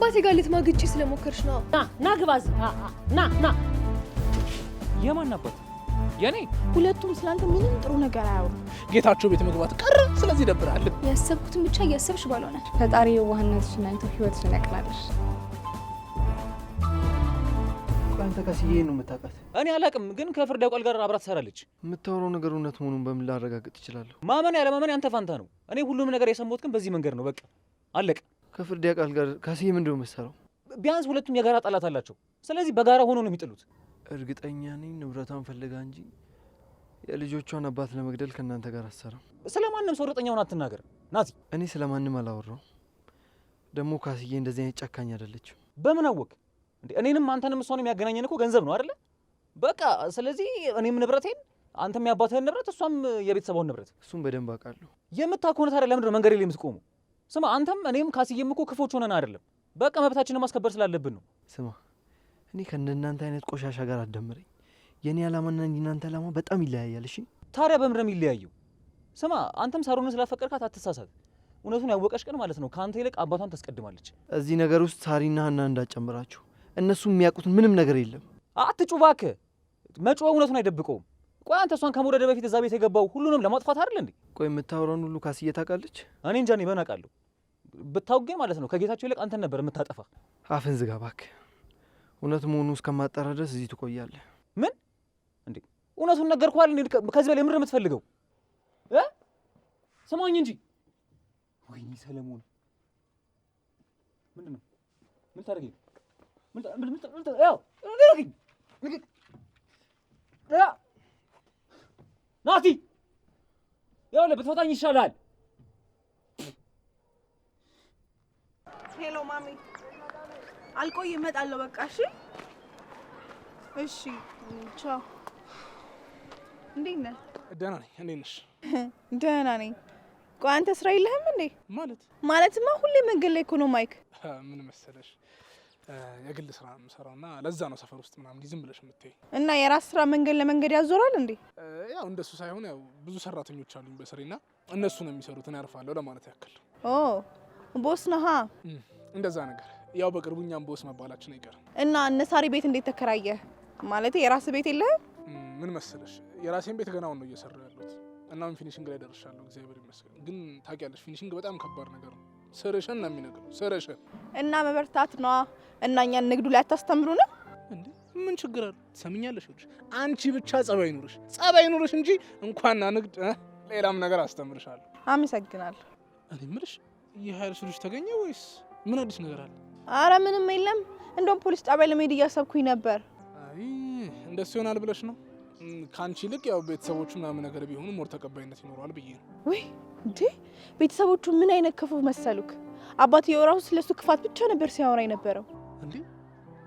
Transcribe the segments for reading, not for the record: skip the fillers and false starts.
ከአባቴ ጋር ልትማግጪ ስለሞከርሽ ነው። ና ግባዝ ና የማን አባት? የኔ? ሁለቱም ስላንተ ምንም ጥሩ ነገር አያወሩ። ጌታቸው ቤት መግባት ቀረ። ስለዚህ ደብራል። ያሰብኩትን ብቻ እያሰብሽ ባልሆነ ፈጣሪ የዋህነትሽን አይቶ ህይወትሽን ያቅናልሽ። አንተ ከስዬ ነው የምታውቃት? እኔ አላውቅም፣ ግን ከፍርድ ያውቃል ጋር አብራ ትሰራለች። የምታወራው ነገር እውነት መሆኑን በምን ላረጋግጥ እችላለሁ? ማመን ያለ ማመን ያንተ ፋንታ ነው። እኔ ሁሉም ነገር የሰማሁት ግን በዚህ መንገድ ነው። በቃ አለቀ። ከፍርድ ያውቃል ጋር ከስዬ ምንድነው የምትሰራው? ቢያንስ ሁለቱም የጋራ ጠላት አላቸው። ስለዚህ በጋራ ሆኖ ነው የሚጥሉት። እርግጠኛ ነኝ ንብረቷን ፈልጋ እንጂ የልጆቿን አባት ለመግደል ከእናንተ ጋር አሰራም። ስለማንም ሰው እርግጠኛውን አትናገር ናቲ። እኔ ስለማንም አላወራው። ደግሞ ካስዬ እንደዚህ አይነት ጨካኝ አይደለችም። በምን አወቅ እንዴ? እኔንም አንተንም እሷንም ያገናኘን እኮ ገንዘብ ነው አይደለ? በቃ ስለዚህ እኔም ንብረቴን፣ አንተም ያባትህን ንብረት፣ እሷም የቤተሰቧን ንብረት። እሱም በደንብ አውቃለሁ። የምታውቀው ታዲያ ለምንድን ነው መንገድ ላይ የምትቆሙ? ስማ አንተም እኔም ካስዬም እኮ ክፎች ሆነን አይደለም። በቃ መብታችንን ማስከበር ስላለብን ነው። ስማ እኔ ከእናንተ አይነት ቆሻሻ ጋር አትደምረኝ። የኔ ዓላማና እናንተ ዓላማ በጣም ይለያያል። እሺ ታዲያ በምንድን ነው የሚለያየው? ስማ አንተም ሳሮንን ስላፈቀርካት አትሳሳት። እውነቱን ያወቀሽ ቀን ማለት ነው ከአንተ ይልቅ አባቷን ታስቀድማለች። እዚህ ነገር ውስጥ ሳሪና ሀና እንዳጨምራችሁ። እነሱ የሚያውቁትን ምንም ነገር የለም። አትጩህ እባክህ። መጮህ እውነቱን አይደብቀውም። ቆይ አንተ እሷን ከመውደድ በፊት እዛ ቤት የገባው ሁሉንም ለማጥፋት አይደል እንዴ? ቆይ የምታወራውን ሁሉ ካስዬ ታውቃለች? እኔ እንጃ። እኔ በናቃለሁ ብታውቅ ግን ማለት ነው ከጌታቸው ይልቅ አንተን ነበር የምታጠፋ። አፍን ዝጋ እባክህ። እውነት መሆኑ እስከማጣራ ድረስ እዚህ ትቆያለህ። ምን እንዴ? እውነቱን ነገርኩህ አይደል? ከዚህ በላይ ምንድን ነው የምትፈልገው? ስማኝ እንጂ። ወይኔ ሰለሞን ምንድን ነው? ምን ታደርጊ? ናቲ ይኸውልህ ብትፈታኝ ይሻላል። ሄሎ ማሚ፣ አልቆይ እመጣለሁ። በቃ እሺ፣ እሺ፣ ቻው። እንዴት ነህ? ደህና ነኝ። እንዴት ነሽ? ደህና ነኝ። ቆይ አንተ ስራ የለህም እንዴ? ማለትማ ሁሌ መንገድ ላይ እኮ ነው ማይክ። ምን መሰለሽ የግል ስራ ነው የምሰራውና ለዛ ነው ሰፈር ውስጥ ምናምን ዝም ብለሽ የምትይ። እና የራስ ስራ መንገድ ለመንገድ ያዞራል እንዴ? ያው እንደሱ ሳይሆን ያው ብዙ ሰራተኞች አሉኝ በስሬና እነሱ ነው የሚሰሩት፣ እኔ አርፋለሁ ለማለት ያክል። ኦ ቦስ ነህ? እንደዛ ነገር። ያው በቅርቡ እኛም ቦስ መባላችን አይቀርም። እና እነ ሳሪ ቤት እንዴት ተከራየህ? ማለት የራስ ቤት የለህም? ምን መሰለሽ የራሴን ቤት ገናውን ነው እየሰራሁ ያለሁት እና ፊኒሽንግ ላይ ደርሻለሁ፣ እግዚአብሔር ይመስገን። ግን ታውቂያለሽ ፊኒሽንግ በጣም ከባድ ነገር ነው። ስርሽን ነው የሚነግረው፣ ስርሽን እና መበርታት ነዋ። እና እኛን ንግዱ ላይ አታስተምሩ ነው እንዴ? ምን ችግር አለ? ትሰምኛለሽ? አንቺ ብቻ ጸባይ ኑርሽ እንጂ እንኳንና ንግድ ሌላም ነገር አስተምርሻለሁ። አመሰግናለሁ። እኔ የምልሽ የሀይልሽ ልጅ ተገኘ ወይስ ምን አዲስ ነገር አለ? አረ ምንም የለም። እንደውም ፖሊስ ጣቢያ ለመሄድ እያሰብኩኝ ነበር። አይ እንደሱ ይሆናል ብለሽ ነው? ከአንቺ ይልቅ ያው ቤተሰቦቹ ምናምን ነገር ቢሆኑ ሞር ተቀባይነት ይኖረዋል ብዬ ነው። ወይ እንዴ ቤተሰቦቹ ምን አይነት ክፉ መሰሉክ? አባትየው ራሱ ስለሱ ክፋት ብቻ ነበር ሲያወራ የነበረው። እንዴ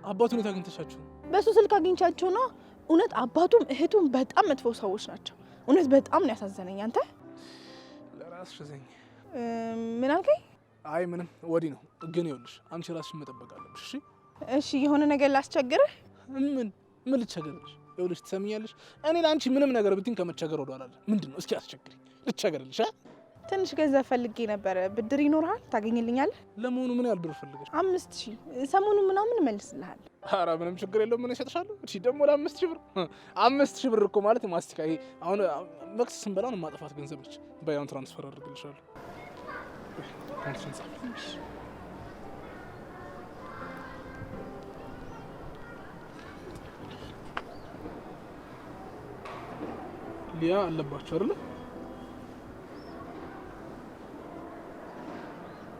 አባቱን የት አግኝተሻቸው? በሱ ስልክ አግኝቻቸው ነው። እውነት አባቱም እህቱም በጣም መጥፎ ሰዎች ናቸው። እውነት በጣም ነው ያሳዘነኝ። አንተ ለራስሽ ዘኝ ምን አልከኝ? አይ ምንም ወዲህ ነው። ግን ይኸውልሽ አንቺ ራስሽን መጠበቅ አለብሽ። እሺ እሺ የሆነ ነገር ላስቸግርህ? ምን ልቸገርልሽ? ይኸውልሽ ትሰሚኛለሽ፣ እኔ ለአንቺ ምንም ነገር ብትይኝ ከመቸገር ወደ ኋላ አለ። ምንድነው እስኪ አስቸግሪኝ፣ ልቸገርልሽ። ትንሽ ገንዘብ ፈልጌ ነበር። ብድር ይኖርሃል? ታገኝልኛለህ? ለመሆኑ ምን ያህል ብር ፈልገሽ? 5000 ሰሞኑን ምናምን እመልስልሃል። ኧረ ምንም ችግር የለውም። ምን እሰጥሻለሁ? እሺ ደግሞ ለ5000 ብር 5000 ብር እኮ ማለት ማስቲካ። ይሄ አሁን መክሰስ ስንበላ ነው ማጥፋት ገንዘብ ነች። በያውን ትራንስፈር አድርግልሻለሁ። ሊያ አለባችሁ አይደል?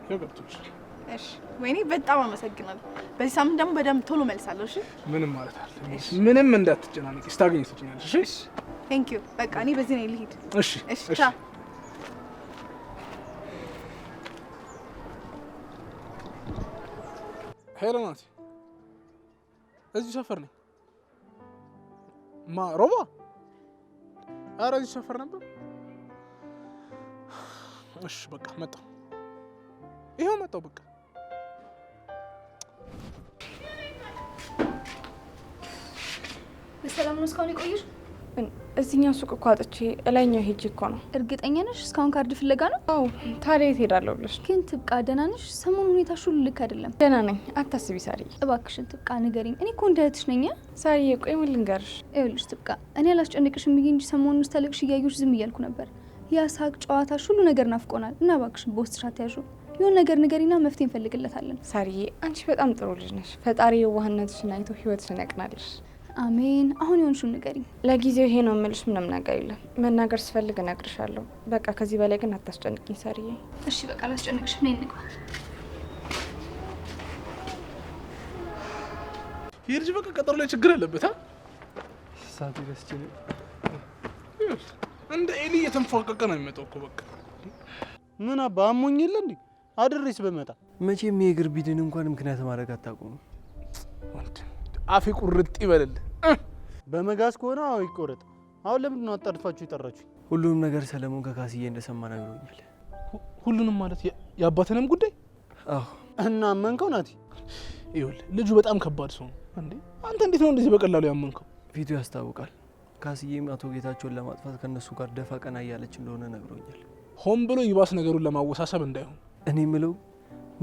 ያገብቶሻል። እሺ ወይኔ በጣም አመሰግናለሁ። በዚህ ሳምንት ደግሞ በደንብ ቶሎ መልሳለሁ። እሺ ምንም ማለት አለ። ምንም እንዳትጨናነቂ፣ ስታገኝ ትጭኛለሽ። እሺ ቴንክ ዩ። በቃ እኔ በዚህ ነው ልሂድ። እሺ እሺ ቻው። ሄሎ ናቲ፣ እዚህ ሰፈር ነኝ። ሮባ? ኧረ እዚህ ሰፈር ነበር። እሺ በቃ መጣሁ። ይኸው መጣሁ። በቃ በሰላም ነው እስካሁን የቆየሽ? እዚህኛው ሱቅ እኮ አጥቼ እላኛው ሄጄ እኮ ነው። እርግጠኛ ነሽ? እስካሁን ካርድ ፍለጋ ነው? አዎ። ታዲያ የት ሄዳለሁ ብለሽ? ግን ትብቃ ደህና ነሽ? ሰሞኑን ሁኔታሽ ሁሉ ልክ አይደለም። ደህና ነኝ፣ አታስቢ ሳርዬ። እባክሽን ትብቃ ንገሪኝ። እኔ እኮ እንደ እህትሽ ነኝ። ሳርዬ ቆይ ምን ልንገርሽ? ይኸውልሽ ትብቃ፣ እኔ አላስጨንቅሽም ብዬ እንጂ ሰሞኑን ስታለቅሽ እያየሁሽ ዝም እያልኩ ነበር። ያ ሳቅ ጨዋታሽ ሁሉ ነገር ናፍቆናል እና እባክሽን በውስጥሽ አትያዡ። የሆነ ነገር ንገሪና መፍትሄ እንፈልግለታለን። ሳርዬ አንቺ በጣም ጥሩ ልጅ ነሽ። ፈጣሪ የዋህነትሽን አይቶ ህይወትሽን ያቅናልሽ። አሜን። አሁን የሆንሽውን ንገሪኝ። ለጊዜው ይሄ ነው የምልሽ፣ ምንም ነገር የለም። መናገር ስፈልግ እነግርሻለሁ። በቃ ከዚህ በላይ ግን አታስጨንቅኝ ሳርዬ። እሺ በቃ አላስጨንቅሽም። ነይ እንግባ። ይህ ልጅ በቃ ቀጠሮ ላይ ችግር አለበት። ሳት ይረስችል እንደ ኤሊ እየተንፏቀቀ ነው የሚመጣው እኮ በቃ ምን አባ አሞኝ የለ እንዴ አድሬስ በመጣ መቼም የእግር ቢድን እንኳን ምክንያት ማድረግ አታቆሙ። አፌ ቁርጥ ይበልል። በመጋዝ ከሆነ አዎ ይቆረጥ። አሁን ለምንድን ነው አጣድፋችሁ የጠራችሁ? ሁሉንም ነገር ሰለሞን ከካስዬ እንደሰማ ነግሮኛል። ሁሉንም ማለት የአባትንም ጉዳይ? አዎ። እና አመንከው? ናቲ ይኸውልህ ልጁ በጣም ከባድ ሰው ነው እንዴ። አንተ እንዴት ነው እንደዚህ በቀላሉ ያመንከው? ፊቱ ያስታውቃል። ካስዬም አቶ ጌታቸውን ለማጥፋት ከነሱ ጋር ደፋ ቀና እያለች እንደሆነ ነግሮኛል። ሆን ብሎ ይባስ ነገሩን ለማወሳሰብ እንዳይሆን። እኔ ምለው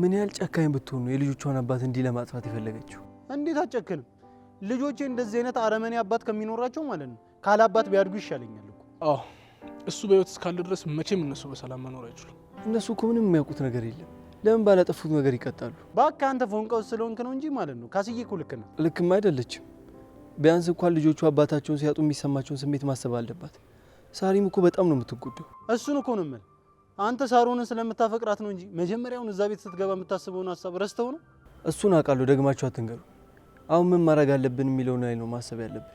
ምን ያህል ጨካኝ ብትሆኑ የልጆቿን አባት እንዲህ ለማጥፋት የፈለገችው? እንዴት አጨክንም? ልጆቼ እንደዚህ አይነት አረመኔ አባት ከሚኖራቸው ማለት ነው ካለ አባት ቢያድጉ ይሻለኛል እኮ። አዎ እሱ በህይወት እስካለ ድረስ መቼም እነሱ በሰላም መኖር አይችሉም። እነሱ እኮ ምንም የሚያውቁት ነገር የለም። ለምን ባላጠፉት ነገር ይቀጣሉ? እባክህ አንተ ፎንቃው ስለሆንክ ነው እንጂ ማለት ነው ካስዬ እኮ ልክ ነው። ልክም አይደለችም። ቢያንስ እንኳን ልጆቹ አባታቸውን ሲያጡ የሚሰማቸውን ስሜት ማሰብ አለባት። ሳሪም እኮ በጣም ነው የምትጎዳው። እሱን እኮ ነው የምልህ። አንተ ሳሮንን ስለምታፈቅራት ነው እንጂ መጀመሪያውን እዛ ቤት ስትገባ የምታስበውን ሀሳብ ረስተው ነው። እሱን አውቃለሁ። ደግማችሁ አትንገሩ። አሁን ምን ማድረግ አለብን የሚለው ላይ ነው ማሰብ ያለብን።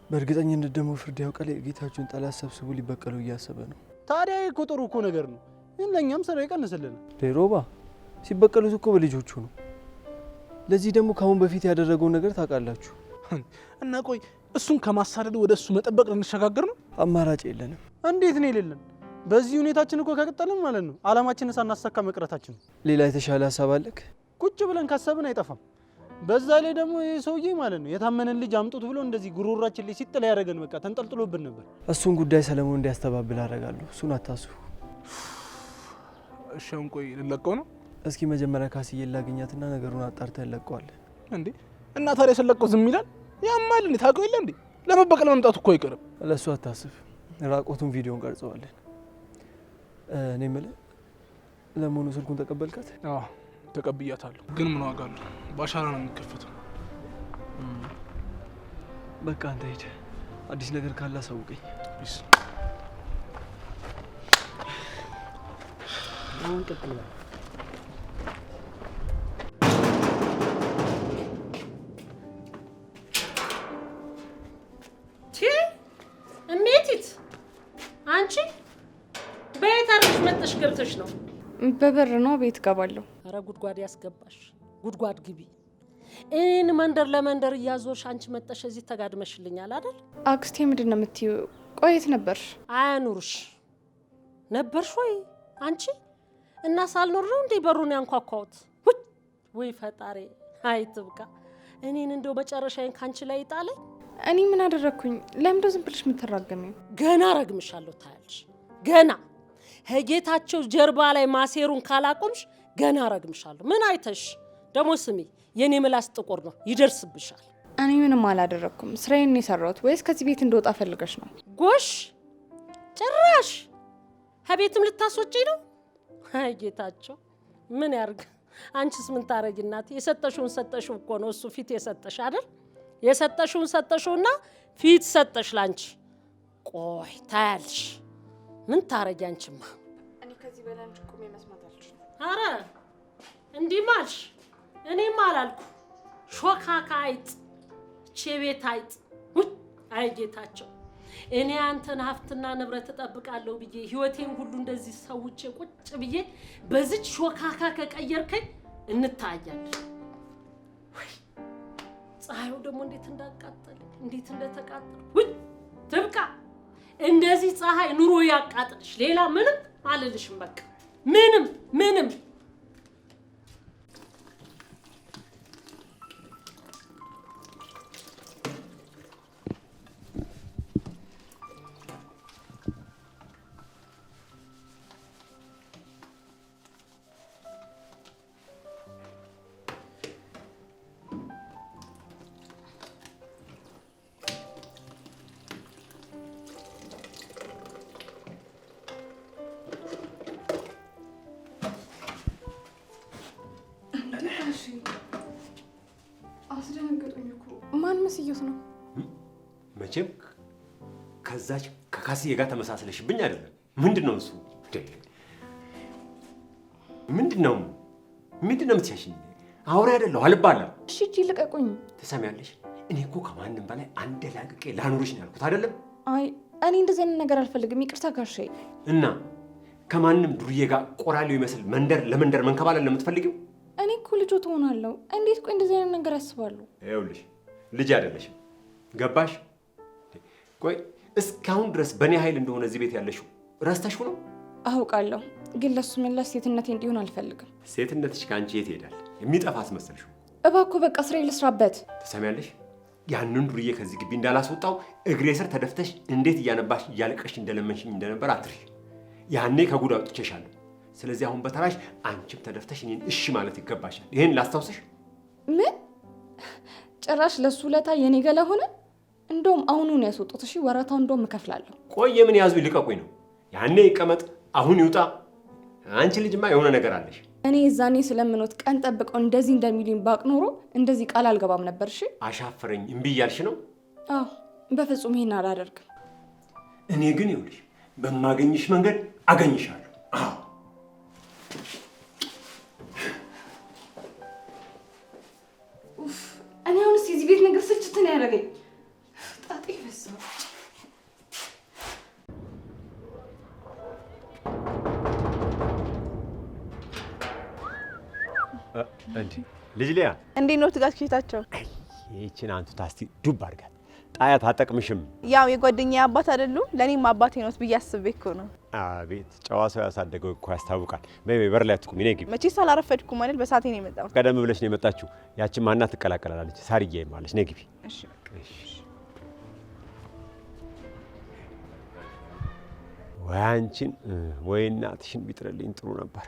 በእርግጠኝነት ደግሞ ፍርድ ያውቃል። የጌታቸውን ጠላት ሰብስቦ ሊበቀለው እያሰበ ነው። ታዲያ እኮ ጥሩ እኮ ነገር ነው። ግን ለእኛም ስራ ይቀንስልናል። ሮባ ሲበቀሉት እኮ በልጆቹ ነው። ለዚህ ደግሞ ከአሁን በፊት ያደረገውን ነገር ታውቃላችሁ። እና ቆይ እሱን ከማሳደድ ወደ እሱ መጠበቅ ልንሸጋገር ነው? አማራጭ የለንም። እንዴት ነው የሌለን? በዚህ ሁኔታችን እኮ ከቀጠልን ማለት ነው አላማችንን ሳናሳካ መቅረታችን። ሌላ የተሻለ ሀሳብ አለክ? ቁጭ ብለን ካሰብን አይጠፋም። በዛ ላይ ደግሞ ይሄ ሰውዬ ማለት ነው የታመነን ልጅ አምጡት ብሎ እንደዚህ ጉሮራችን ላይ ሲጥላ ያደረገን በቃ ተንጠልጥሎብን ነበር። እሱን ጉዳይ ሰለሞን እንዲያስተባብል አደርጋለሁ። እሱን አታስቡ። እሺ አሁን ቆይ ልለቀው ነው? እስኪ መጀመሪያ ካስዬ ላገኛትና ነገሩን አጣርተን እንለቀዋለን። እንዴ እና ታዲያ ስለቀው ዝም ይላል? ያማል እንዴ? ታውቀው የለ እንዴ? ለመበቀል መምጣቱ እኮ አይቀርም። ለሱ አታስብ። ራቆቱን ቪዲዮን ቀርጸዋለን። እኔ የምልህ ለመሆኑ ስልኩን ተቀበልካት? አዎ ተቀብያታለሁ። ግን ምን ዋጋ አለው? በአሻራ ነው የሚከፈተው። በቃ አንተ ሂድ። አዲስ ነገር ካለ አሳውቀኝ። ቢስ አሁን ቀጥል። እሜቲት አንቺ በየት አርፈሽ መጥተሽ ገብተሽ ነው? በበር ነው ቤት ገባለሁ። አረ ጉድጓድ ያስገባሽ። ጉድጓድ ግቢ። እኔን መንደር ለመንደር እያዞርሽ አንቺ መጥተሽ እዚህ ተጋድመሽልኛል አይደል? አክስቴ ምንድን ነው የምትይው? ቆየት ነበርሽ? አያኑርሽ ነበርሽ ወይ አንቺ? እና ሳልኖር ነው እንዴ በሩን ያንኳኳሁት? ወይ ፈጣሪ! አይ ትብቃ። እኔን እንደው መጨረሻዬን ካንቺ ላይ ይጣለኝ። እኔ ምን አደረኩኝ? ለምንድነው ዝም ብለሽ የምትራገሚው? ገና ረግምሻለሁ ታያለሽ። ገና ጌታቸው ጀርባ ላይ ማሴሩን ካላቆምሽ ገና ረግምሻለሁ። ምን አይተሽ ደግሞ? ስሚ የኔ ምላስ ጥቁር ነው፣ ይደርስብሻል። እኔ ምንም አላደረኩም። ስራዬን ነው የሰራሁት። ወይስ ከዚህ ቤት እንደወጣ ፈልገሽ ነው? ጎሽ ጭራሽ ከቤትም ልታስወጪኝ ነው? አይ ጌታቸው ምን ያርግ? አንቺስ ምን ታረጊ እናቴ? የሰጠሽውን ሰጠሽው እኮ ነው። እሱ ፊት የሰጠሽ አይደል? የሰጠሽውን ሰጠሽውና ፊት ሰጠሽ ላንቺ። ቆይ ታያለሽ ምን ታረጊ አንቺማ። እኔ ከዚህ በላይ አንቺ ቆሜ መስማት አልችልም። አረ እንዲህ ማልሽ? እኔም አላልኩ። ሾካካ አይጥ፣ ቼቤት አይጥ። አይ ጌታቸው እኔ አንተን ሀብትና ንብረት እጠብቃለሁ ብዬ ህይወቴን ሁሉ እንደዚህ ሰውቼ ቁጭ ብዬ በዚች ሾካካ ከቀየርከኝ እንታያለን። ፀሐዩ ደግሞ እንዴት እንዳቃጠለ እንዴት እንደተቃጠለ። ትብቃ። እንደዚህ ፀሐይ ኑሮ ያቃጥልሽ። ሌላ ምንም አልልሽም። በቃ ምንም እያየሁት ነው። መቼም ከዛች ከካስዬ ጋር ተመሳስለሽብኝ አይደለም? ምንድነው እሱ? ምንድነው የምትያሽኝ? አውሬ አይደለሁ አልባላም። እሺ እጂ ልቀቁኝ። ትሰሚያለሽ? እኔ እኮ ከማንም በላይ አንድ ላቅቄ ላኑርሽ ነው ያልኩት አይደለም? አይ እኔ እንደዚህ አይነት ነገር አልፈልግም። ይቅርታ ጋሼ። እና ከማንም ዱርዬ ጋር ቆራሌው ይመስል መንደር ለመንደር መንከባለል ለምትፈልጊው? እኔ እኮ ልጆት ሆናለሁ። እንዴት ቆይ እንደዚህ አይነት ነገር ያስባሉ? ይኸውልሽ ልጅ አይደለሽም። ገባሽ? ቆይ እስካሁን ድረስ በእኔ ኃይል እንደሆነ እዚህ ቤት ያለሽው ረስተሽው ነው? አውቃለሁ፣ ግን ለሱ መለስ ሴትነቴ እንዲሆን አልፈልግም። ሴትነትሽ ከአንቺ የት ይሄዳል? የሚጠፋ አስመሰልሽው። እባክዎ በቃ ስራዬ ልስራበት። ትሰሚያለሽ? ያንን ዱርዬ ከዚህ ግቢ እንዳላስወጣው እግሬ ስር ተደፍተሽ እንዴት እያነባሽ እያለቀሽ እንደለመንሽኝ እንደነበር አትርሽ። ያኔ ከጉድ አውጥቼሻለሁ። ስለዚህ አሁን በተራሽ አንቺም ተደፍተሽ እኔን እሺ ማለት ይገባሻል። ይሄን ላስታውስሽ። ምን ጭራሽ ለሱ ለታ የኔ ገላ ሆነ? እንደውም አሁኑን ያስወጡት። እሺ ወራታው እንደውም እከፍላለሁ። ቆይ ምን ያዙ ይልቀቁኝ ነው? ያኔ ይቀመጥ አሁን ይውጣ። አንቺ ልጅማ የሆነ ነገር አለሽ። እኔ እዛኔ ስለምኖት ቀን ጠብቀው እንደዚህ እንደሚሉኝ ባቅ ኖሮ እንደዚህ ቃል አልገባም ነበር። እሺ አሻፈረኝ እምቢ እያልሽ ነው? አዎ በፍጹም ይሄን አላደርግም። እኔ ግን ይኸውልሽ በማገኝሽ መንገድ አገኝሻለሁ። አዎ እኔ አሁንስ የዚህ ቤት ነገር ስልችት ነው ያደረገኝ። ጣጤ በዛው። እንዴ ልጅ ሊያ እንዴት ነው ትጋት ኬታቸው? ይህችን አንቱ ታስቲ ዱብ አድርጋት። ጣያት አጠቅምሽም። ያው የጓደኛዬ አባት አይደሉም ለኔም አባቴ ነው ብዬ አስቤ እኮ ነው። አቤት ጨዋ ሰው ያሳደገው እኮ ያስታውቃል። በይ በር ላይ አትቁሚ፣ ነይ ግቢ። መቼስ አላረፈድኩም አይደል? በሳቴ ነው የመጣው። ቀደም ብለሽ ነው የመጣችው። ያችን ማናት ትቀላቀላለች? ሳርዬ ማለች። ነይ ግቢ። እሺ ወይ አንቺን ወይ እናትሽን ቢጥርልኝ ጥሩ ነበር።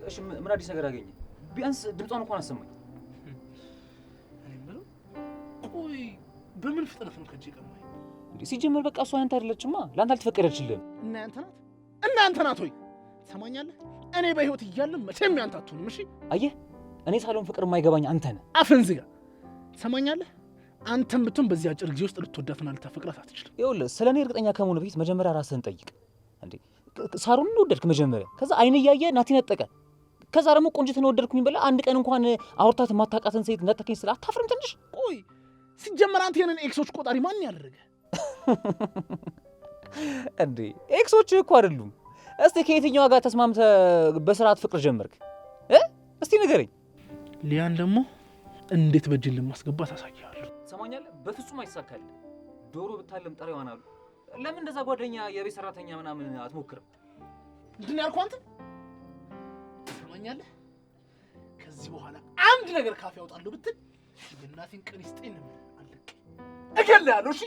እሺ ምን አዲስ ነገር አገኘ? ቢያንስ ድምጿን እንኳን አሰማኝ። እኔ የምለው ቆይ በምን ፍጥነት ነው ከእጄ ቀማኝ? እንዴ ሲጀመር በቃ እሷ አንተ አይደለችማ፣ ለአንተ አልተፈቀደችልህም። እና ያንተ ናት ወይ? ትሰማኛለህ? እኔ በህይወት እያለሁ መቼም ያንተ አትሆንም። እሺ አየህ፣ እኔ ሳልሆን ፍቅር የማይገባኝ አንተ ነህ። አፍህን ዝጋ። ትሰማኛለህ? አንተም ብትሆን በዚህ አጭር ጊዜ ውስጥ ልትወዳትና ልታፈቅራት አትችልም። ይኸውልህ ስለ እኔ እርግጠኛ ከመሆኑ በፊት መጀመሪያ ራስህን ጠይቅ። እንዴ ሳሩን ወደድክ መጀመሪያ፣ ከዛ አይን እያየ ናቲ ነጠቀ፣ ከዛ ደግሞ ቆንጅትን ወደድኩኝ ብለህ አንድ ቀን እንኳን አውርታት የማታውቃትን ሴት ነጠቀኝ ስለ አታፍርም ትንሽ? ቆይ ሲጀመር አንተ የኔን ኤክሶች ቆጣሪ ማን ያደረገ? እንዴ ኤክሶች እኮ አይደሉም። እስቲ ከየትኛዋ ጋር ተስማምተህ በስርዓት ፍቅር ጀመርክ? እስቲ ንገረኝ። ሊያን ደግሞ እንዴት በእጅን ለማስገባት አሳያለሁ። ትሰማኛለህ? በፍጹም አይሳካልህ። ዶሮ ብታለም ጠሪዋን አሉ። ለምን እንደዛ ጓደኛ የቤት ሰራተኛ ምናምን አትሞክርም? ምንድን ያልኩህ አንተ? ትሰማኛለህ? ከዚህ በኋላ አንድ ነገር ካፌ ያወጣለሁ ብትል የእናቴን ቀን ይስጠኝ ነው አለቀ። እገልሃለሁ። እሺ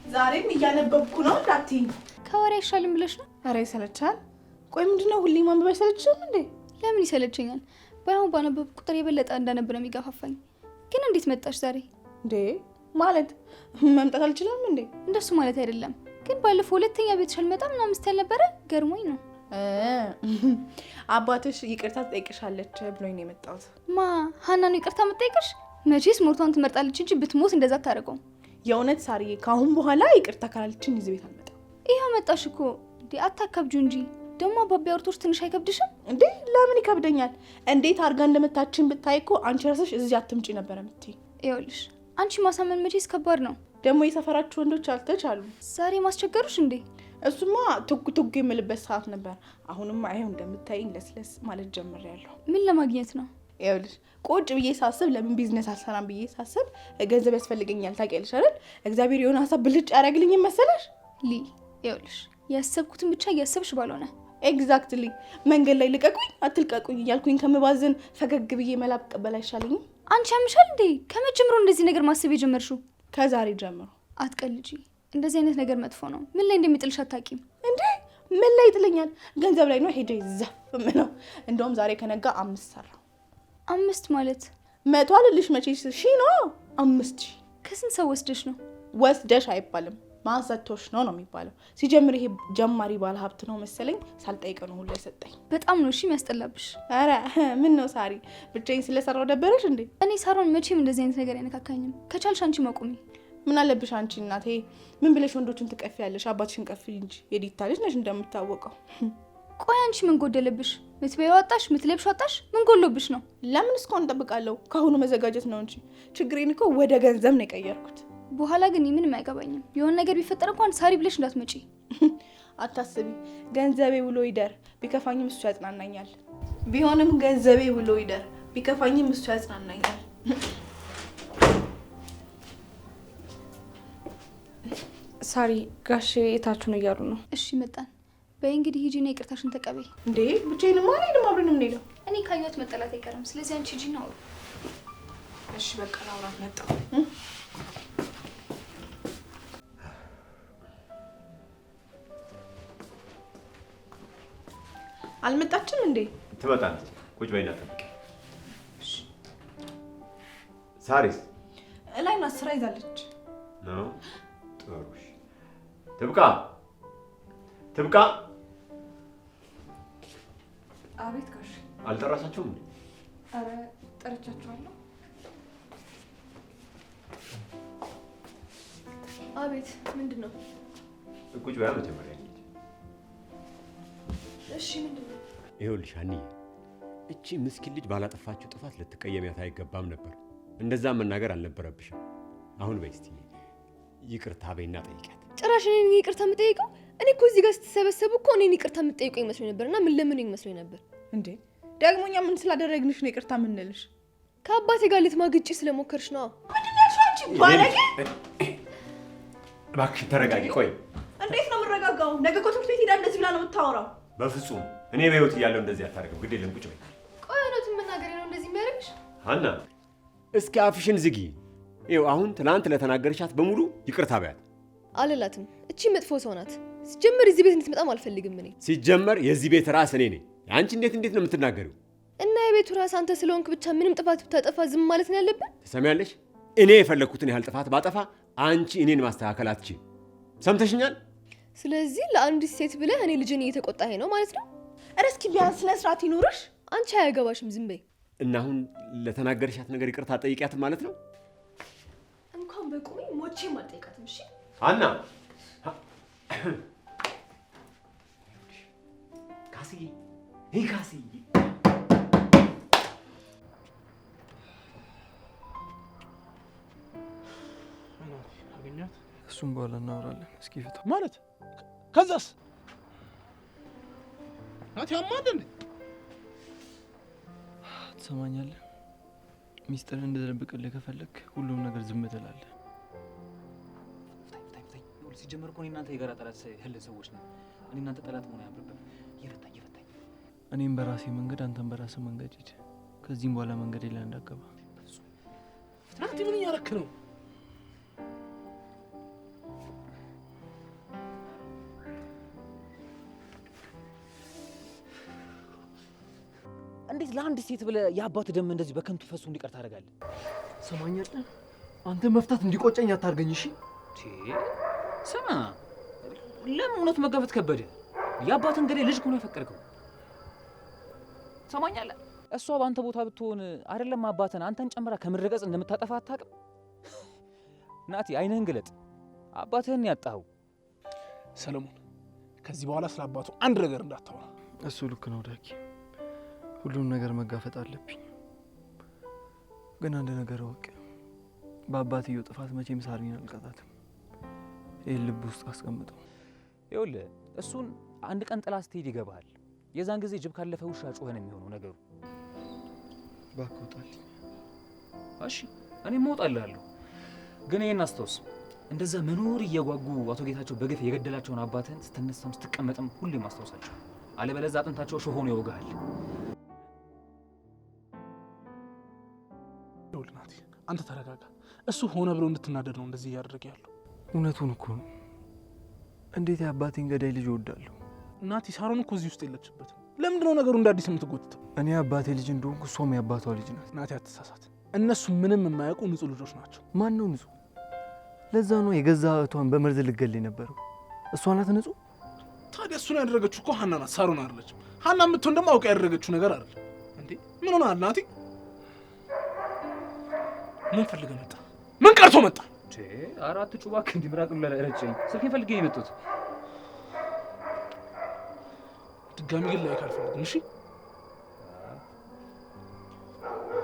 ዛሬም እያነበብኩ ነው እንዳትይኝ። ከወሬ አይሻልም ብለሽ ነው? ኧረ ይሰለቻል። ቆይ ምንድነው ሁሌ ማንበብ አይሰለችም እንዴ? ለምን ይሰለቸኛል? ባይሆን ባነበብ ቁጥር የበለጠ እንዳነብ ነው የሚጋፋፋኝ። ግን እንዴት መጣሽ ዛሬ? እንዴ ማለት መምጣት አልችልም እንዴ? እንደሱ ማለት አይደለም። ግን ባለፈው ሁለተኛ ቤትሽ አልመጣም ምናምን ስትል ነበረ፣ ገርሞኝ ነው። አባትሽ ይቅርታ ትጠይቅሻለች ብሎኝ ነው የመጣሁት። ማ ሀና ነው ይቅርታ የምትጠይቅሽ? መቼስ ሞርቷን ትመርጣለች እንጂ ብትሞት እንደዛ አታደርገውም። የእውነት ሳርዬ ከአሁን በኋላ ይቅርታ ካላለችን እዚህ ቤት አልመጣም። ይኸው መጣሽ እኮ። እንዴ አታካብጁ እንጂ ደግሞ አባቢ አውርቶሽ ትንሽ አይከብድሽም እንዴ? ለምን ይከብደኛል? እንዴት አድርጋ እንደመታችን ብታይ እኮ አንቺ ራስሽ እዚህ አትምጪ ነበር የምትይ። ይኸውልሽ አንቺ ማሳመን መቼስ ከባድ ነው። ደግሞ የሰፈራችሁ ወንዶች አልተቻሉ። ዛሬ ማስቸገሩሽ እንዴ? እሱማ ቱግ የምልበት ሰዓት ነበር። አሁንማ ይኸው እንደምታይኝ ለስለስ ማለት ጀምሬያለሁ። ምን ለማግኘት ነው? ይኸውልሽ ቁጭ ብዬ ሳስብ ለምን ቢዝነስ አልሰራም ብዬ ሳስብ ገንዘብ ያስፈልገኛል ታውቂያለሽ አይደል? እግዚአብሔር የሆነ ሀሳብ ብልጭ ያደርግልኝ መሰለሽ? ይኸውልሽ ያሰብኩትን ብቻ እያሰብሽ ባልሆነ ኤግዛክትሊ መንገድ ላይ ልቀቁኝ አትልቀቁኝ እያልኩኝ ከምባዝን ፈገግ ብዬ መላ ብቀበል አይሻለኝም? አንቺ ያምሻል እንዴ? ከመጀመሩ እንደዚህ ነገር ማሰብ የጀመርሽው? ከዛሬ ጀምሮ። አትቀልጂ። እንደዚህ አይነት ነገር መጥፎ ነው። ምን ላይ እንደሚጥልሽ አታውቂም እንዴ? ምን ላይ ይጥለኛል? ገንዘብ ላይ ነው ሄጄ ዘፍ ምነው። እንደውም ዛሬ ከነጋ 5 ሰራው። 5 ማለት 100 አልልሽ መቼስ ሺ ነው። 5000 ከስንት ሰው ወስደሽ ነው? ወስደሽ አይባልም ማንሰቶሽ ነው የሚባለው። ሲጀምር ይሄ ጀማሪ ባለ ሀብት ነው መሰለኝ ሳልጠይቅ ነው ሁሉ የሰጠኝ። በጣም ነው እሺ የሚያስጠላብሽ። አረ ምን ነው ሳሪ ብቻዬን ስለሰራው ደበረሽ እንዴ? እኔ ሳሮን መቼም እንደዚህ አይነት ነገር አይነካካኝም። ከቻልሽ አንቺ ማቆሚ። ምን አለብሽ አንቺ እናቴ? ምን ብለሽ ወንዶችን ትቀፊያለሽ? አባትሽን ቀፊ እንጂ የዲታ ልጅ ነሽ እንደምታወቀው። ቆይ አንቺ ምን ጎደለብሽ? ምትበይው አጣሽ፣ ምትለብሽ አጣሽ፣ ምን ጎሎብሽ ነው? ለምን እስካሁን እንጠብቃለሁ? ካሁኑ መዘጋጀት ነው እንጂ ችግሬን እኮ ወደ ገንዘብ ነው የቀየርኩት። በኋላ ግን ምንም አይገባኝም። የሆነ ነገር ቢፈጠር እንኳን ሳሪ ብለሽ እንዳትመጪ። አታስቢ፣ ገንዘቤ ውሎ ይደር፣ ቢከፋኝም እሱ ያጽናናኛል። ቢሆንም ገንዘቤ ውሎ ይደር፣ ቢከፋኝም እሱ ያጽናናኛል። ሳሪ ጋሽ የታችሁ ነው እያሉ ነው። እሺ መጣን። በይ እንግዲህ ሂጂና ይቅርታሽን ተቀበይ። እንዴ ብቻዬንማ አልሄድም፣ አብረን እንሄዳለን። እኔ ካየሁት መጠላት አይቀርም። ስለዚህ አንቺ ሂጂና አውሩ። እሺ በቃ ላውራት መጣሁ። አልመጣችም እንዴ? ትመጣለች። ቁጭ በይና ጠብቂ። ሳሪስ ላይ ናት፣ ስራ ይዛለች ነው። ጥሩ ትብቃ ትብቃ። አቤት ጋሽ። አልጠራሳችሁም እንዴ? አረ ጠርቻችኋለሁ። አቤት ምንድን ነው? ቁጭ በያ መጀመሪያ። እሺ ምንድን ነው? ይኸውልሽ አንዬ፣ እቺ ምስኪን ልጅ ባላጠፋችሁ ጥፋት ልትቀየሚያት አይገባም ነበር። እንደዛ መናገር አልነበረብሽም። አሁን በይ እስቲ ይቅርታ በይና ጠይቂያት። ጭራሽ እኔን ይቅርታ የምጠይቀው? እኔ እኮ እዚህ ጋር ስትሰበሰቡ እኮ እኔን ይቅርታ የምጠይቀው ይመስለኝ ነበርና ምን ለምን ይመስለኝ ነበር እንዴ? ደግሞ እኛ ምን ስላደረግንሽ ነው ይቅርታ የምንልሽ? ከአባቴ ጋር ልትማግጪ ስለሞከርሽ ነው። ምንድን ያልሽው አንቺ ባለጌ? እባክሽ ተረጋጊ። ቆይ እንዴት ነው የምረጋጋው? ነገ እኮ ትምህርት ቤት ሄዳ እንደዚህ ብላ ነው የምታወራው። በፍጹም እኔ በህይወት እያለሁ እንደዚህ አታደርግም። ግድ የለም ቁጭ በይ። ቆይ እውነቱን መናገሬ ነው እንደዚህ የሚያደርግሽ? ሀና እስኪ አፍሽን ዝጊ። ይኸው አሁን ትናንት ለተናገርሻት በሙሉ ይቅርታ በያት። አልላትም። እቺ መጥፎ ሰው ናት። ሲጀመር እዚህ ቤት እንድትመጣም አልፈልግም እኔ። ሲጀመር የዚህ ቤት ራስ እኔ ነኝ። አንቺ እንዴት ነው የምትናገሪው? እና የቤቱ ራስ አንተ ስለሆንክ ብቻ ምንም ጥፋት ብታጠፋ ዝም ማለት ነው ያለብን? ትሰሚያለሽ? እኔ የፈለግኩትን ያህል ጥፋት ባጠፋ አንቺ እኔን ማስተካከል አትችይም። ሰምተሽኛል? ስለዚህ ለአንዲት ሴት ብለህ እኔ ልጅን እየተቆጣኸኝ ነው ማለት ነው? ኧረ እስኪ ቢያንስ ስነ ስርዓት ይኑርሽ። አንቺ አያገባሽም፣ ዝም በይ። እና አሁን ለተናገርሻት ነገር ይቅርታ ጠይቂያትም ማለት ነው? እንኳን በቁሜ ሞቼም አልጠይቃትም። እሺ ሀና። ካስዬ ይሄ ካስዬ አገኛት። እሱም በኋላ እናወራለን። እስኪ ፍታ ማለት ከዛስ ናት ያማል እንዴ? ትሰማኛለህ? ሚስጥር እንድደብቅልህ ከፈለክ ሁሉም ነገር ዝም ትላለህ። ሲጀመር እኮ እኔ እናንተ የጋራ ጠላት ያለን ሰዎች ነን። እኔ እናንተ ጠላት መሆን አያምርብን። እየፈታኝ እኔም በራሴ መንገድ፣ አንተም በራስህ መንገድ ሂድ። ከዚህም በኋላ መንገድ ላይ እንዳገባ። ናቲ ምን እያረክ ነው? እንዴት ለአንድ ሴት ብለህ የአባት ደም እንደዚህ በከንቱ ፈሱ እንዲቀር ታደርጋለህ? ሰማኛለህ? አንተ መፍታት እንዲቆጨኝ አታርገኝ። እሺ ስማ፣ ለምን እውነቱ መጋፈጥ ከበደ? የአባትን እንግዲህ ልጅ እኮ ነው የፈቀድከው። ሰማኛለህ? እሷ በአንተ ቦታ ብትሆን አይደለም አባትን አንተን ጨምራ ከምድረ ገጽ እንደምታጠፋ አታውቅም? ናቲ አይንህን ግለጥ። አባትህን ያጣኸው። ሰለሞን ከዚህ በኋላ ስለ አባቱ አንድ ነገር እንዳታወራ። እሱ ልክ ነው ዳጊ፣ ሁሉም ነገር መጋፈጥ አለብኝ። ግን አንድ ነገር እወቅ፣ በአባትየው ጥፋት መቼም ሳሪን አልቀጣትም። ይህን ልብ ውስጥ አስቀምጠው። ይኸውልህ እሱን አንድ ቀን ጥላ ስትሄድ ይገባሃል። የዛን ጊዜ ጅብ ካለፈ ውሻ ጮኸ ነው የሚሆነው ነገሩ። እባክህ ውጣልኝ። እሺ እኔም እወጣልሃለሁ። ግን ይሄን አስታውስ፣ እንደዛ መኖር እየጓጉ አቶ ጌታቸው በግፍ የገደላቸውን አባትህን ስትነሳም ስትቀመጥም ሁሌም አስታውሳቸው። አለበለዚያ አጥንታቸው ሾህ ሆኖ ይወጋሃል። ይኸውልህ ናቲ፣ አንተ ተረጋጋ። እሱ ሆነ ብሎ እንድትናደድ ነው እንደዚህ እያደረገ ያለው። እውነቱን እኮ ነው። እንዴት የአባቴን ገዳይ ልጅ እወዳለሁ? ናቲ፣ ሳሮን እኮ እዚህ ውስጥ የለችበትም። ለምንድን ነው ነገሩ እንደ አዲስ የምትጎትተው? እኔ አባቴ ልጅ እንደሆንኩ እሷም የአባቷ ልጅ ናት። ናቲ፣ አትሳሳት። እነሱ ምንም የማያውቁ ንጹህ ልጆች ናቸው። ማን ነው ንጹህ? ለዛ ነው የገዛ እህቷን በመርዝ ልትገል የነበረው። እሷ ናት ንጹህ? ታዲያ እሱን ያደረገችው እኮ ሀና ናት፣ ሳሮን አይደለችም። ሀና የምትሆን ደግሞ አውቃ ያደረገችው ነገር አይደለም እንዴ። ምን ሆነሃል ናቲ? ምን ፈልገህ መጣ? ምን ቀርቶ መጣ? አራት ጩባክ እንዲምራቅ ለረጨኝ ስልኬን ፈልጌ ነው የመጣሁት። ድጋሚ ግን ላይ ካልፈልግም እሺ።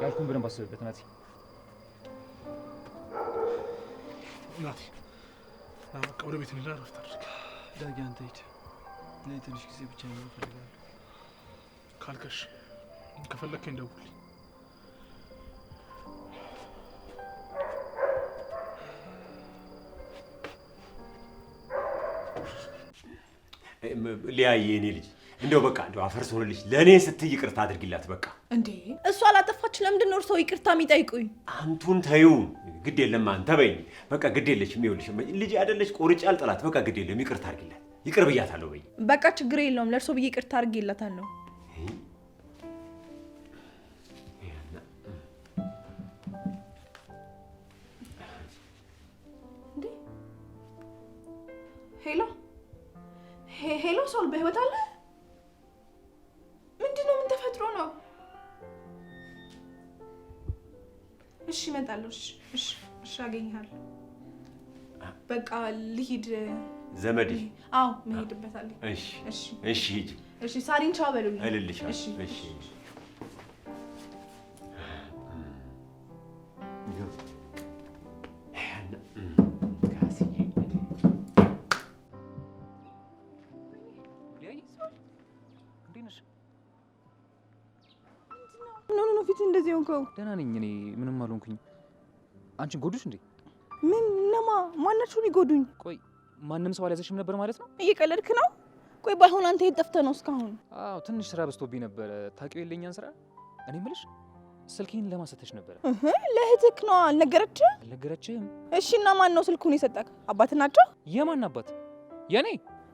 ያልኩህን በደንብ አስብበት ናቲ። ናቲ በቃ ወደ ቤት እንሂድ፣ እረፍት አድርግ። ዳጊ አንተ ሂድ፣ እኔ ትንሽ ጊዜ ብቻ ነው እፈልጋለሁ። ካልከሽ ከፈለግከኝ ደውልልኝ። ሊያየ እኔ ልጅ እንደው በቃ እንደው አፈርስ ሆነልሽ። ለእኔ ስትይ ይቅርታ አድርጊላት በቃ። እንዴ እሷ አላጠፋች፣ ለምንድን ነው እርስዎ ይቅርታ የሚጠይቁኝ? አንቱን ተይው፣ ግድ የለም አንተ በይኝ በቃ። ግድ የለሽም፣ ይኸውልሽ ልጅ አይደለች፣ ቆርጬ አልጠላት። በቃ ግድ የለም፣ ይቅርታ አድርጊላት። ይቅር ብያታለሁ በይኝ በቃ። ችግር የለውም፣ ለእርስዎ ብዬ ይቅርታ አድርጌላታለሁ። ሄሎ ሄሎ፣ ሶል በህይወት አለ? ምንድነው? ምን ተፈጥሮ ነው? እሺ እመጣለሁ። እሺ አገኝሃለሁ። በቃ ልሂድ ዘመድሽ? አዎ መሄድበት አለ። እሺ ሂጂ። እሺ ሳሪን ቻው በሉልኝ። እልልሻለሁ። እሺ ኖ ፊት እንደዚህ ሆንከው? ደህና ነኝ እኔ፣ ምንም አልሆንኩኝ። አንቺን ጎዱሽ እንዴ? ምን ማናችሁ ሊጎዱኝ? ቆይ ማንም ሰው አልያዘሽም ነበር ማለት ነው? እየቀለድክ ነው? ቆይ ባይሆን አንተ የት ጠፍተህ ነው እስካሁን? አዎ ትንሽ ስራ በዝቶብኝ ነበር። ታውቂው የለኛን ስራ። እኔ የምልሽ ስልኬን ለማሰተሽ ነበር። ለእህትህ ነው አልነገረችህም? አልነገረችህም? እሺ እና ማን ነው ስልኩን የሰጠህ? አባትህ ናቸው? የማን አባት? የኔ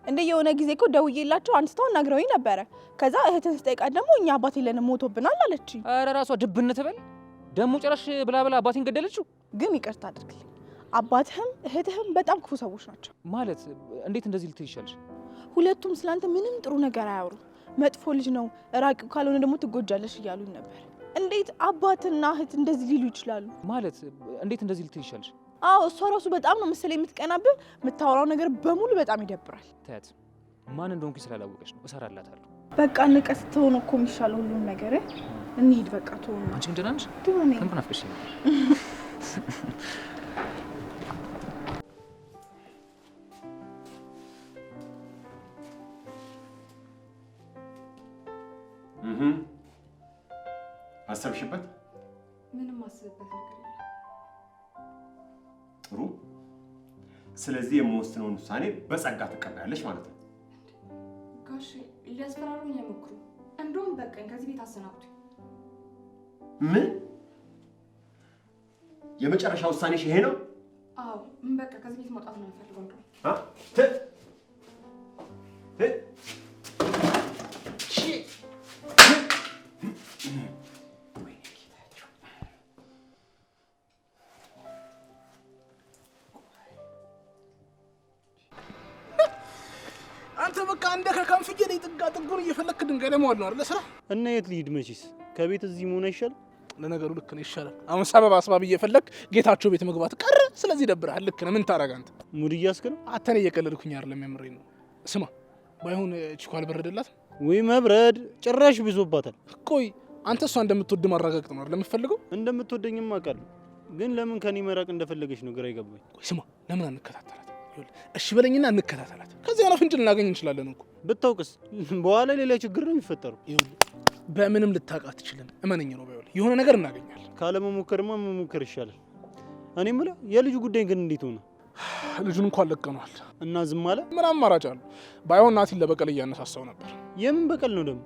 እንደ የሆነ ጊዜ እኮ ደውዬላቸው አንስተው ነግረውኝ ነበረ። ከዛ እህትን ስጠይቃት ደግሞ እኛ አባቴ የለንም ሞቶብናል አለችኝ። ኧረ ራሷ ድብን ትበል ደግሞ ጭራሽ ብላ አባቴን ገደለችው። ግን ይቅርታ አድርግልኝ፣ አባትህም እህትህም በጣም ክፉ ሰዎች ናቸው። ማለት እንዴት እንደዚህ ልትይ ይሻልሽ? ሁለቱም ስላንተ ምንም ጥሩ ነገር አያወሩ። መጥፎ ልጅ ነው፣ ራቂው ካልሆነ ደግሞ ትጎጃለሽ እያሉኝ ነበር። እንዴት አባትና እህት እንደዚህ ሊሉ ይችላሉ? ማለት እንዴት እንደዚህ ልትይ ይሻልሽ? አዎ እሷ ራሱ በጣም ነው መሰለኝ የምትቀናብህ። የምታወራው ነገር በሙሉ በጣም ይደብራል። ታያት ማን እንደሆንኩ ስላላወቀች ነው። እሰራላታለሁ። በቃ ንቀት ትሆን እኮ የሚሻለው ሁሉም ነገር። እንሂድ በቃ ትሆን። አንቺም ደህና ነሽ? ከንቱ ናፍቀሽ ነው። አሰብሽበት? ምንም አስብበት ነገር የለም። ጥሩ። ስለዚህ የምወስነውን ውሳኔ በጸጋ ትቀበያለሽ ማለት ነው። ጋሽ ሊያስፈራሩኝ አይሞክሩ። እንደውም በቃኝ፣ ከዚህ ቤት አሰናብቱኝ። ምን? የመጨረሻ ውሳኔሽ ይሄ ነው? አዎ በቃ ከዚህ ቤት መውጣት ነው የምፈልገው። እንደውም አንተ በቃ እንደ ከካም ፍየል ጥጋ ጥጉን እየፈለክ ድንጋይ ላይ መዋል ነው አይደል ስራ? እና የት ልሂድ መቼስ? ከቤት እዚህ መሆን አይሻልም? ለነገሩ ልክ ነው፣ ይሻላል። አሁን ሰበብ አስባብ እየፈለክ ጌታቸው ቤት መግባት ቀረ። ስለዚህ ደብረሃል። ልክ ነህ። ምን ታረጋ አንተ? ሙድ እያስክ ነው? አተኔ እየቀለድኩኝ አይደለም፣ የምሬን ነው። ስማ ባይሆን ቺኳ አልበረደላት ወይ? መብረድ ጭራሽ ብዞባታል። ቆይ አንተ እሷ እንደምትወድ ማረጋገጥ ነው አይደል የምትፈልገው? እንደምትወደኝም አውቃለሁ፣ ግን ለምን ከኔ መራቅ እንደፈለገች ነው ግራ ይገባኝ። ቆይ ስማ፣ ለምን አንከታተላት? እሺ በለኝና እንከታተላት። ከዚያ ነው ፍንጭ ልናገኝ እንችላለን እኮ። ብታውቅስ በኋላ ሌላ ችግር ነው የሚፈጠረው። በምንም ልታውቅ አትችልም። እመነኝ ነው ባይሆን የሆነ ነገር እናገኛለን። ካለመሞከርማ መሞከር ይሻላል። እኔ የምለው የልጁ ጉዳይ ግን እንዴት ሆነ? ልጁን እንኳን ለቀነዋል እና ዝም አለ። ምን አማራጭ አለው? ባይሆን ናቲን ለበቀል እያነሳሳው ነበር። የምን በቀል ነው ደግሞ?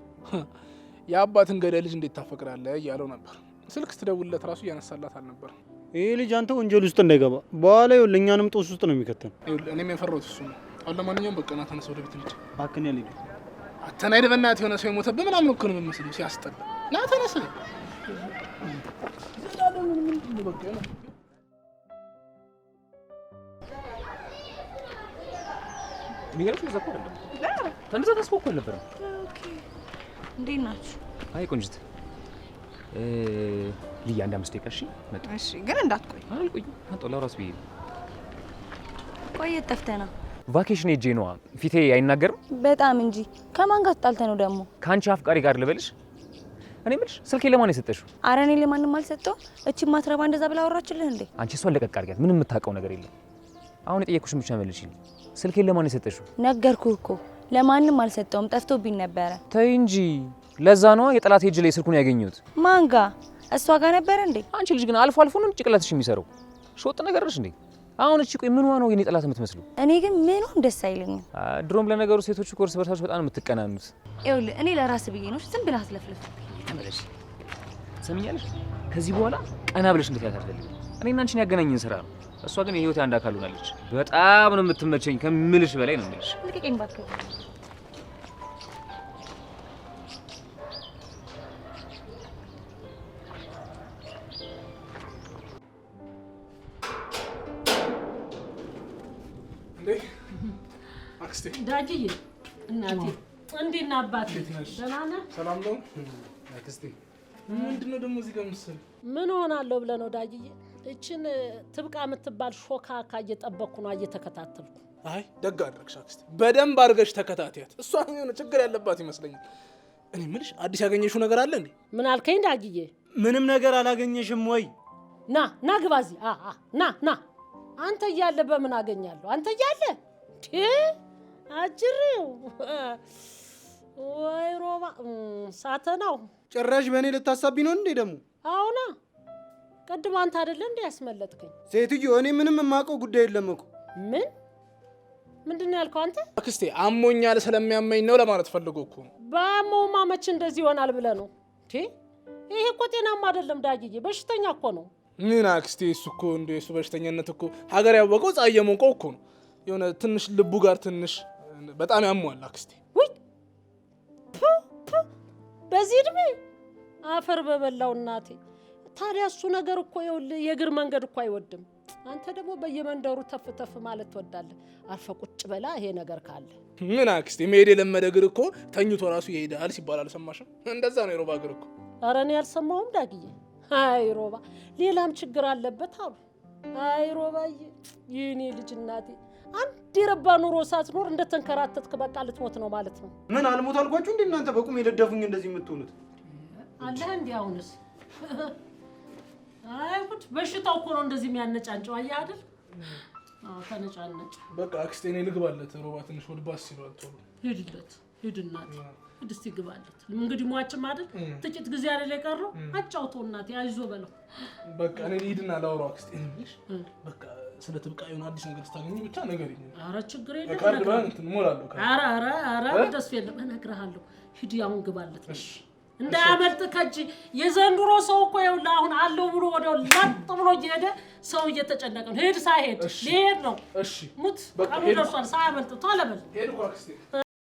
የአባትን ገዳይ ልጅ እንዴት ታፈቅራለህ እያለው ነበር። ስልክ ስትደውልለት ራሱ እያነሳላት አልነበር። ይሄ ልጅ አንተ ወንጀል ውስጥ እንዳይገባ በኋላ ይኸውልህ እኛንም ጦስ ውስጥ ነው የሚከተን። እኔም የፈራሁት እሱ ነው። አሁን ለማንኛውም በቃ ና ተነስ፣ ወደ ቤት ልጅ አክን ያለ አተናይደ በእናትህ የሆነ ሰው የሞተብህ ምናምን እኮ ነው የምመስለው። ሲያስጠላ። ና ተነስ። ዘላለም ምንድነው በቃ ነው የሚገርምሽ ነው ዘፈን አይደለም ተንዘ ተስፎ ነበር። ኦኬ እንዴት ናችሁ? አይ ቆንጅት ልያ አንድ 5 ደቂቃ እሺ መጣ። እሺ ግን እንዳትቆይ። አልቆይ አንተ ለራስ ቢይ ቆየት ጠፍተህ ነው? ቫኬሽን ሄጄ ነዋ። ፊቴ አይናገርም በጣም እንጂ። ከማን ጋር ተጣልተህ ነው ደግሞ? ካንቺ አፍቃሪ ጋር ልበልሽ? እኔ የምልሽ ስልኬ ለማን የሰጠሽው? ኧረ እኔ ለማንም አልሰጠው። እቺ ማትረባ እንደዛ ብላ አወራችልህ እንዴ? አንቺ እሷን ለቀቅ አድርጊያት። ምንም የምታውቀው ነገር የለም። አሁን የጠየኩሽን ብቻ መልሽልኝ። ስልኬን ለማን የሰጠሽው? ነገርኩህ እኮ ለማንም አልሰጠውም። ጠፍቶብኝ ነበረ። ተይ እንጂ። ለዛ ነዋ የጠላት ሄጅ ላይ ስልኩን ያገኙት። ማን ጋር? እሷ ጋር ነበር እንዴ? አንቺ ልጅ ግን አልፎ አልፎ ነው ጭቅላትሽ የሚሰራው። ሾጥ ነገር ነሽ እንዴ? አሁን እቺ ቆይ ምንዋ ነው የኔ ጠላት የምትመስለው? እኔ ግን ምንም ደስ አይለኝም። ድሮም ለነገሩ ሴቶች እኮ እርስ በርሳቸው በጣም የምትቀናኑት። ይኸውልህ እኔ ለራስ ብዬ ነው። ዝም ብለህ አትለፍልፍ። ተመለሽ። ሰምኛለሽ? ከዚህ በኋላ ቀና ብለሽ እንድትያት አልፈልግም። እኔና አንቺን ያገናኝን ስራ ነው። እሷ ግን የህይወቴ አንድ አካል ሆናለች። በጣም ነው የምትመቸኝ፣ ከምልሽ በላይ ነው የምልሽ። ልቀቀኝ እባክህ። አክስቴ ዳጊዬ እናቴ እንዴት ነህ አባቴ? ደህና ነህ? ሰላም ነው አክስቴ። ምንድነው ደግሞ እዚህ ጋር መሰለኝ? ምን ሆናለሁ ብለህ ነው ዳጊዬ? እችን ትብቃ የምትባል ሾካካ እየጠበቅኩ ነው፣ እየተከታተልኩ። አይ ደግ አደረግሽ አክስቴ፣ በደንብ አድርገሽ ተከታተያት። እሷ የሆነ ችግር ያለባት ይመስለኛል። እኔ የምልሽ አዲስ ያገኘሽው ነገር አለ እንዴ? ምን አልከኝ ዳጊዬ? ምንም ነገር አላገኘሽም ወይ? ና ግባ እዚህ። ና አንተ እያለ በምን አገኛለሁ? አንተ እያለ አጅሬው ወይ ሮባ ሳተናው ጭራሽ በእኔ ልታሳቢ ነው እንዴ ደግሞ? አሁና ቅድም አንተ አይደለ እንዴ ያስመለጥከኝ? ሴትዮ እኔ ምንም የማውቀው ጉዳይ የለም እኮ። ምንድነው ያልከው አንተ? አክስቴ አሞኛል ስለሚያመኝ ነው ለማለት ፈልጎ እኮ ነው። በአሞማ መች እንደዚህ ይሆናል ብለህ ነው? ይሄ እኮ ጤናማ አይደለም ዳጊዬ፣ በሽተኛ እኮ ነው። ምን አክስቴ፣ እሱ እኮ እንደ እሱ በሽተኛነት እኮ ሀገር ያወቀው ፀሐይ የሞቀው እኮ ነው። የሆነ ትንሽ ልቡ ጋር ትንሽ በጣም ያሟል አክስቴ። ውይ በዚህ እድሜ አፈር በበላው እናቴ። ታዲያ እሱ ነገር እኮ የእግር መንገድ እኮ አይወድም። አንተ ደግሞ በየመንደሩ ተፍ ተፍ ማለት ትወዳለህ። አርፈህ ቁጭ በላ ይሄ ነገር ካለ። ምን አክስቴ፣ መሄድ የለመደ እግር እኮ ተኝቶ ራሱ ይሄዳል ሲባል አልሰማሽም? እንደዛ ነው የሮባ እግር እኮ። ኧረ እኔ አልሰማሁም ዳግዬ። አይ ሮባ ሌላም ችግር አለበት አሉ። አይ ሮባዬ የኔ ልጅ እናቴ፣ አንድ የረባ ኑሮ ሳትኖር እንደተንከራተትክ በቃ ልትሞት ነው ማለት ነው። ምን አልሞት አልኳችሁ እንዴ እናንተ በቁም የደደፉኝ እንደዚህ የምትሆኑት? አለህ እንዴ አሁንስ? አይ ጉድ፣ በሽታው እኮ ነው እንደዚህ የሚያነጫንጨው። አየህ አይደል? ተነጫነጭ። በቃ አክስቴ እኔ ልግባለት። ሮባ ትንሽ ወድባስ ሲሏል። ቶሎ ሂድለት፣ ሂድ እናቴ፣ ሂድ እስኪ ግባለት። እንግዲህ ሟችም አይደል? ጥቂት ጊዜ አይደል የቀረው? አጫውተው እናቴ፣ አይዞ በለው። በቃ እኔ ልሂድና ላውራው አክስቴ። እንግዲህ በቃ ስለ ትብቃ የሆነ አዲስ ነገር ስታገኝ ብቻ ነገርኝ። ኧረ ችግር የለም። ካርድ ባንክ እሞላለሁ። ኧረ ደስ የለም፣ እነግርሃለሁ። ሂድ አሁን ግባለት። እሺ እንዳያመልጥ ከእጅ። የዘንድሮ ሰው እኮ ይኸውልህ አሁን አለው ብሎ ወዲያው ላጥ ብሎ እየሄደ ሰው እየተጨነቀ ነው። ሄድ ሳይሄድ ሊሄድ ነው። እሺ ሙት ቀኑ ደርሷል። ሳያመልጥ ቶሎ በል። ሄድኩ አክስቴ።